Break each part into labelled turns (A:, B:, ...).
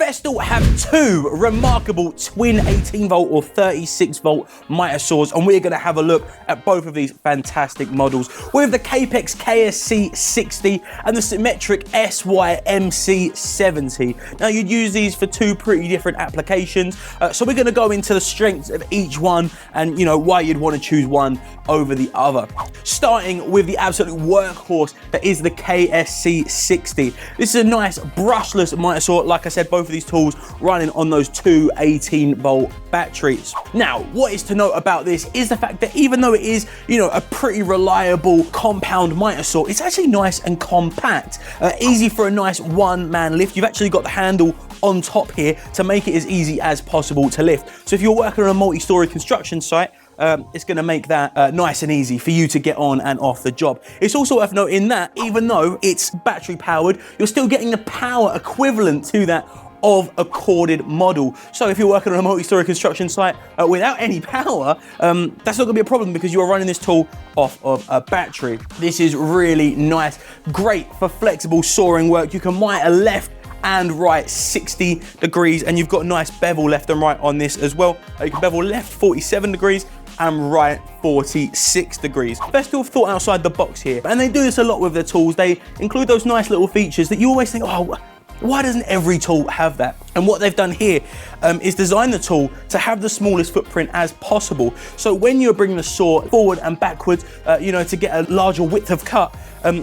A: Festool have two remarkable twin 18 volt or 36 volt Mitre Saws, and we're gonna have a look at both of these fantastic models. We have the KAPEX KSC 60 and the SYMMETRIC SYMC 70. Now you'd use these for two pretty different applications, so we're gonna go into the strengths of each one and why you'd want to choose one over the other. Starting with the absolute workhorse that is the KSC 60. This is a nice brushless Mitre Saw. Like I said, both of these tools running on those two 18 volt batteries. Now, what is to note about this is the fact that even though it is, a pretty reliable compound Mitre Saw, it's actually nice and compact. Easy for a nice one-man lift. You've actually got the handle on top here to make it as easy as possible to lift. So if you're working on a multi-story construction site, it's going to make that nice and easy for you to get on and off the job. It's also worth noting that even though it's battery powered, you're still getting the power equivalent to that of a corded model. So if you're working on a multi-story construction site without any power, that's not going to be a problem because you are running this tool off of a battery. This is really nice, great for flexible sawing work. You can mitre left and right 60 degrees, and you've got a nice bevel left and right on this as well. You can bevel left 47 degrees and right 46 degrees. Festool have thought outside the box here, and they do this a lot with their tools. They include those nice little features that you always think, oh, why doesn't every tool have that? And what they've done here is design the tool to have the smallest footprint as possible. So when you're bringing the saw forward and backwards, to get a larger width of cut,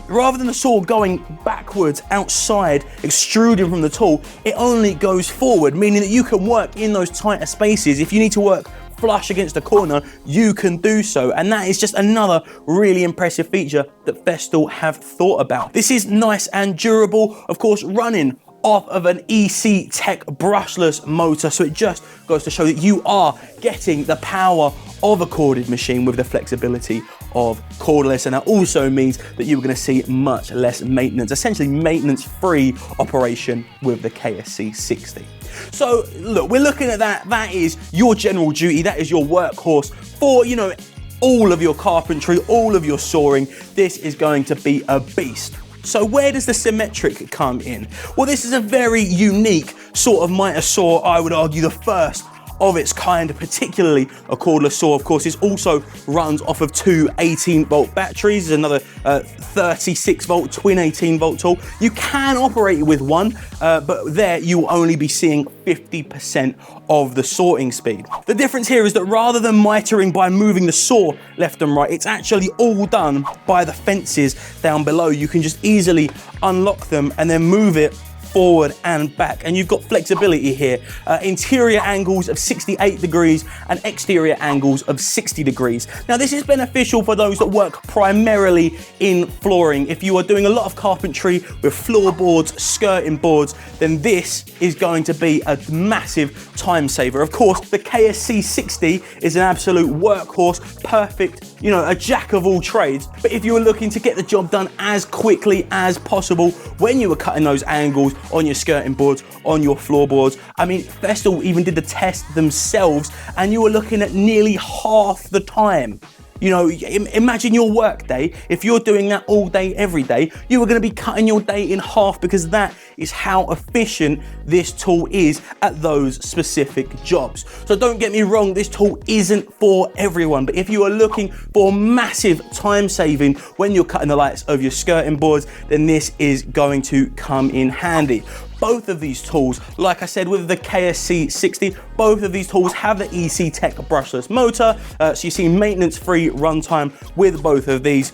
A: rather than the saw going backwards outside, extruding from the tool, it only goes forward, meaning that you can work in those tighter spaces. If you need to work flush against a corner, you can do so. And that is just another really impressive feature that Festool have thought about. This is nice and durable, of course, running off of an EC-TEC brushless motor. So it just goes to show that you are getting the power of a corded machine with the flexibility of cordless, and that also means that you're going to see much less maintenance, essentially maintenance-free operation with the KSC 60. So look, we're looking at that. That is your general duty. That is your workhorse for, all of your carpentry, all of your sawing. This is going to be a beast. So where does the SYMMETRIC come in? Well, this is a very unique sort of Mitre Saw, I would argue the first of its kind, particularly a cordless saw. Of course, it also runs off of two 18 volt batteries. There's another 36 volt twin 18 volt tool. You can operate it with one, but there you will only be seeing 50% of the sawing speed. The difference here is that rather than mitering by moving the saw left and right, it's actually all done by the fences down below. You can just easily unlock them and then move it forward and back, and you've got flexibility here. Interior angles of 68 degrees and exterior angles of 60 degrees. Now this is beneficial for those that work primarily in flooring. If you are doing a lot of carpentry with floorboards, skirting boards, then this is going to be a massive time saver. Of course, the KSC 60 is an absolute workhorse, perfect, a jack of all trades. But if you were looking to get the job done as quickly as possible when you were cutting those angles on your skirting boards, on your floorboards, I mean, Festool even did the test themselves, and you were looking at nearly half the time. Imagine your work day. If you're doing that all day, every day, you are going to be cutting your day in half, because that is how efficient this tool is at those specific jobs. So don't get me wrong, this tool isn't for everyone, but if you are looking for massive time saving when you're cutting the likes of your skirting boards, then this is going to come in handy. Both of these tools, like I said, with the KSC 60, both of these tools have the EC-TEC brushless motor, so you see maintenance-free runtime with both of these.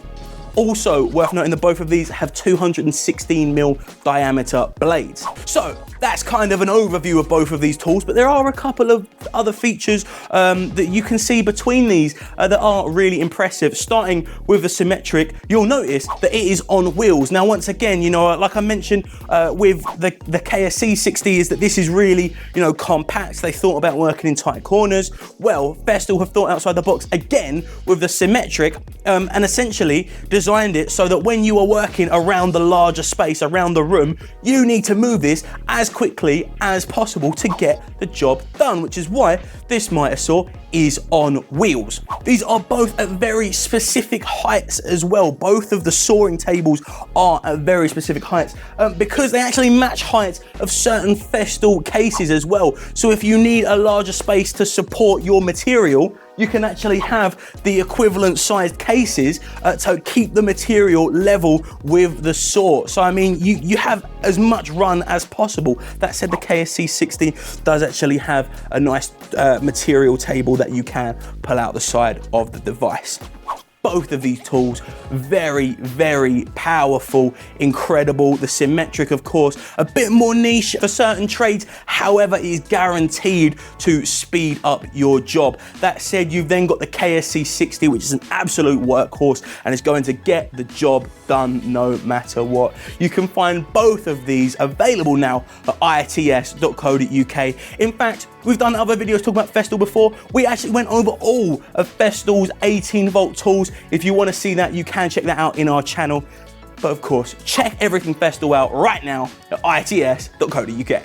A: Also worth noting that both of these have 216mm diameter blades. So that's kind of an overview of both of these tools, but there are a couple of other features that you can see between these that are really impressive. Starting with the SYMMETRIC, you'll notice that it is on wheels. Now, once again, like I mentioned with the KSC 60, is that this is really, compact. They thought about working in tight corners. Well, Festool have thought outside the box again with the SYMMETRIC, and essentially designed it so that when you are working around the larger space, around the room, you need to move this as quickly as possible to get the job done, which is why this miter saw is on wheels. These are both at very specific heights as well. Both of the sawing tables are at very specific heights because they actually match heights of certain Festool cases as well. So if you need a larger space to support your material, you can actually have the equivalent sized cases to keep the material level with the saw. So I mean, you have as much run as possible. That said, the KSC 60 does actually have a nice material table that you can pull out the side of the device. Both of these tools, very, very powerful, incredible. The Symmetric, of course, a bit more niche for certain trades. However, it is guaranteed to speed up your job. That said, you've then got the KSC 60, which is an absolute workhorse and is going to get the job done no matter what. You can find both of these available now at its.co.uk. In fact, we've done other videos talking about Festool before. We actually went over all of Festool's 18-volt tools. If you want to see that, you can check that out in our channel. But of course, check everything Festool out right now at its.co.uk.